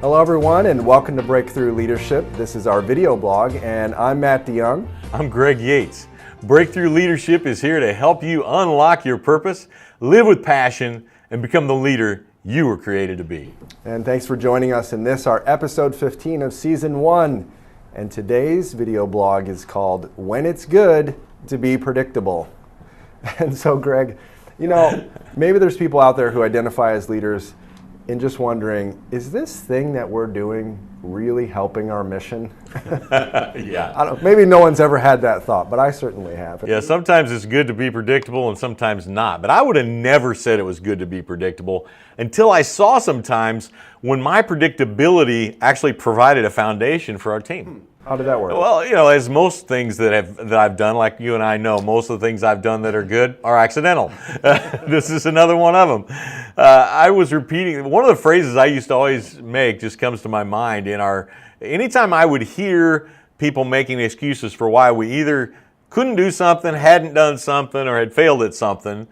Hello everyone and welcome to Breakthrough Leadership. This is our video blog and I'm Matt DeYoung. I'm Greg Yates. Breakthrough Leadership is here to help you unlock your purpose, live with passion, and become the leader you were created to be. And thanks for joining us in this, our episode 15 of season 1. And today's video blog is called When It's Good to Be Predictable. And so Greg, you know, maybe there's people out there who identify as leaders and just wondering, is this thing that we're doing really helping our mission? Yeah. Maybe no one's ever had that thought, but I certainly have. Yeah, sometimes it's good to be predictable and sometimes not. But I would have never said it was good to be predictable until I saw sometimes when my predictability actually provided a foundation for our team. How did that work? Well, you know, as most things that I've done, like you and I know, most of the things I've done that are good are accidental. This is another one of them. I was repeating, one of the phrases I used to always make just comes to my mind anytime I would hear people making excuses for why we either couldn't do something, hadn't done something, or had failed at something,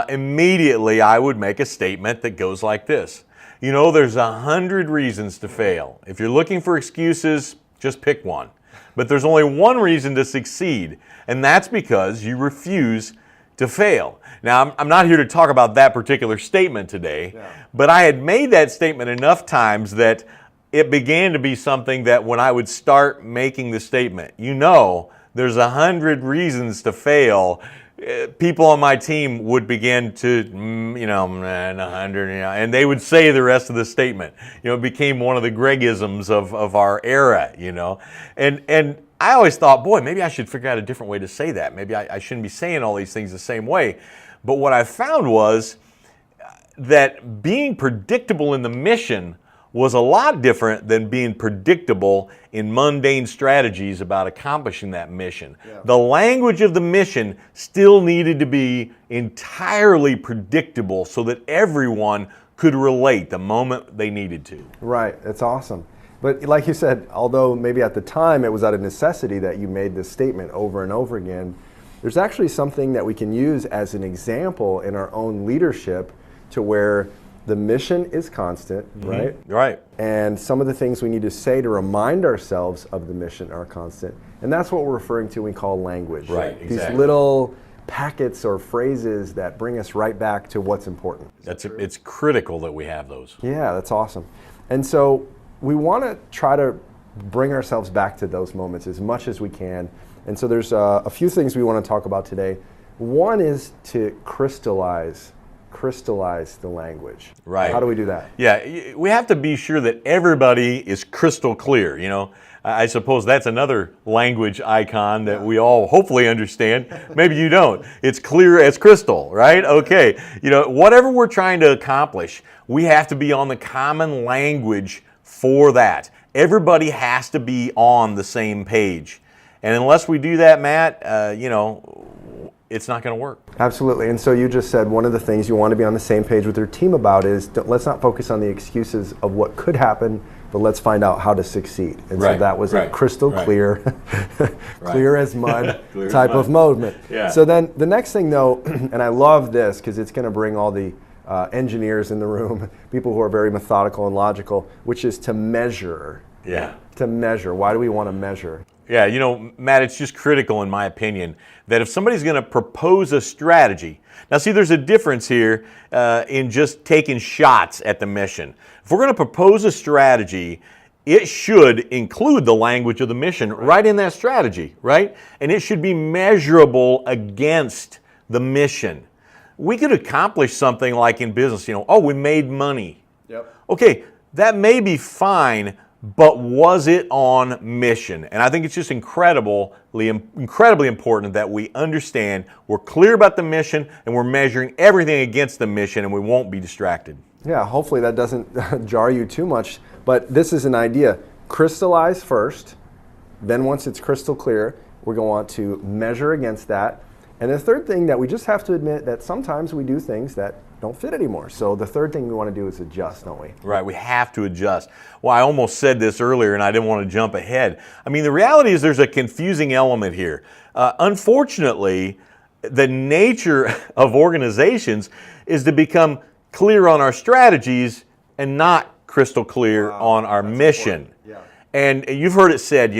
immediately I would make a statement that goes like this. You know, there's 100 reasons to fail. If you're looking for excuses, just pick one. But there's only one reason to succeed, and that's because you refuse to fail. Now, I'm not here to talk about that particular statement today, but I had made that statement enough times that it began to be something that when I would start making the statement, you know, there's 100 reasons to fail, people on my team would begin to, 100, and they would say the rest of the statement. You know, it became one of the Gregisms of our era, you know. And I always thought, boy, maybe I should figure out a different way to say that. Maybe I shouldn't be saying all these things the same way. But what I found was that being predictable in the mission was a lot different than being predictable in mundane strategies about accomplishing that mission. Yeah. The language of the mission still needed to be entirely predictable so that everyone could relate the moment they needed to. Right, that's awesome. But like you said, although maybe at the time it was out of necessity that you made this statement over and over again, there's actually something that we can use as an example in our own leadership to where the mission is constant, right? Right. And some of the things we need to say to remind ourselves of the mission are constant. And that's what we're referring to when we call language. Right, exactly. These little packets or phrases that bring us right back to what's important. It's critical that we have those. Yeah, that's awesome. And so we want to try to bring ourselves back to those moments as much as we can. And so there's a few things we want to talk about today. One is to crystallize the language. Right. How do we do that? Yeah, we have to be sure that everybody is crystal clear, you know. I suppose that's another language icon that we all hopefully understand. Maybe you don't. It's clear as crystal, right? Okay. You know, whatever we're trying to accomplish, we have to be on the common language for that. Everybody has to be on the same page. And unless we do that, Matt, it's not going to work. Absolutely. And so you just said one of the things you want to be on the same page with your team about is let's not focus on the excuses of what could happen, but let's find out how to succeed. And so that was a crystal clear, clear as mud type of movement. Yeah. So then the next thing though, and I love this because it's going to bring all the engineers in the room, people who are very methodical and logical, which is to measure. Yeah. To measure. Why do we want to measure? Yeah, you know, Matt, it's just critical in my opinion that if somebody's going to propose a strategy, now see there's a difference here in just taking shots at the mission. If we're going to propose a strategy, it should include the language of the mission right in that strategy, right? And it should be measurable against the mission. We could accomplish something like in business, we made money. Yep. Okay, that may be fine, but was it on mission? And I think it's just incredibly important that we understand we're clear about the mission and we're measuring everything against the mission and we won't be distracted. Yeah, hopefully that doesn't jar you too much, but this is an idea. Crystallize first, then once it's crystal clear, we're going to want to measure against that. And the third thing that we just have to admit that sometimes we do things that don't fit anymore. So the third thing we want to do is adjust, don't we? Right, we have to adjust. Well, I almost said this earlier and I didn't want to jump ahead. I mean, the reality is there's a confusing element here. Unfortunately, the nature of organizations is to become clear on our strategies and not crystal clear on our mission. Yeah. And you've heard it said,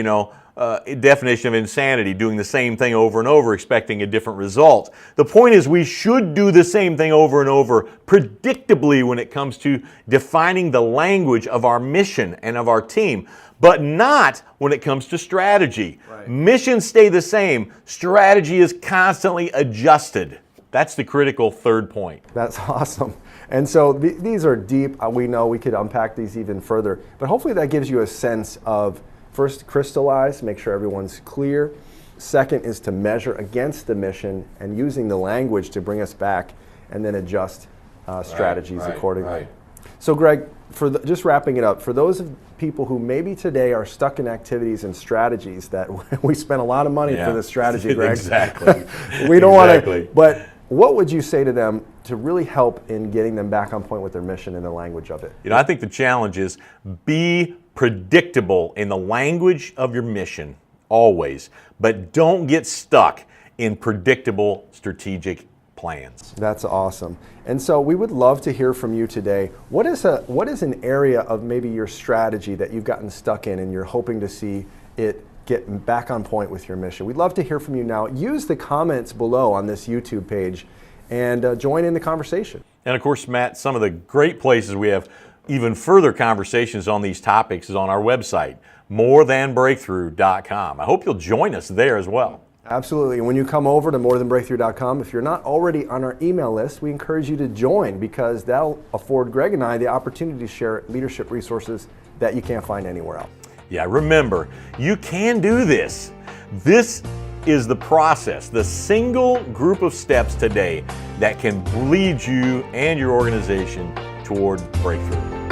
definition of insanity, doing the same thing over and over, expecting a different result. The point is we should do the same thing over and over, predictably when it comes to defining the language of our mission and of our team, but not when it comes to strategy. Right. Missions stay the same. Strategy is constantly adjusted. That's the critical third point. That's awesome. And so these are deep. We know we could unpack these even further, but hopefully that gives you a sense of, first, crystallize, make sure everyone's clear. Second is to measure against the mission and using the language to bring us back, and then adjust strategies accordingly. Right. So Greg, just wrapping it up, for those of people who maybe today are stuck in activities and strategies that we spent a lot of money for this strategy, Greg. Exactly. We don't want to, but what would you say to them to really help in getting them back on point with their mission and the language of it? I think the challenge is be predictable in the language of your mission, always, but don't get stuck in predictable strategic plans. That's awesome. And so we would love to hear from you today. What is an area of maybe your strategy that you've gotten stuck in and you're hoping to see it get back on point with your mission? We'd love to hear from you now. Use the comments below on this YouTube page and join in the conversation. And of course, Matt, some of the great places we have even further conversations on these topics is on our website, morethanbreakthrough.com. I hope you'll join us there as well. Absolutely. And when you come over to morethanbreakthrough.com, if you're not already on our email list, we encourage you to join, because that'll afford Greg and I the opportunity to share leadership resources that you can't find anywhere else. Yeah, remember, you can do this. This is the process, the single group of steps today that can lead you and your organization toward breakthrough.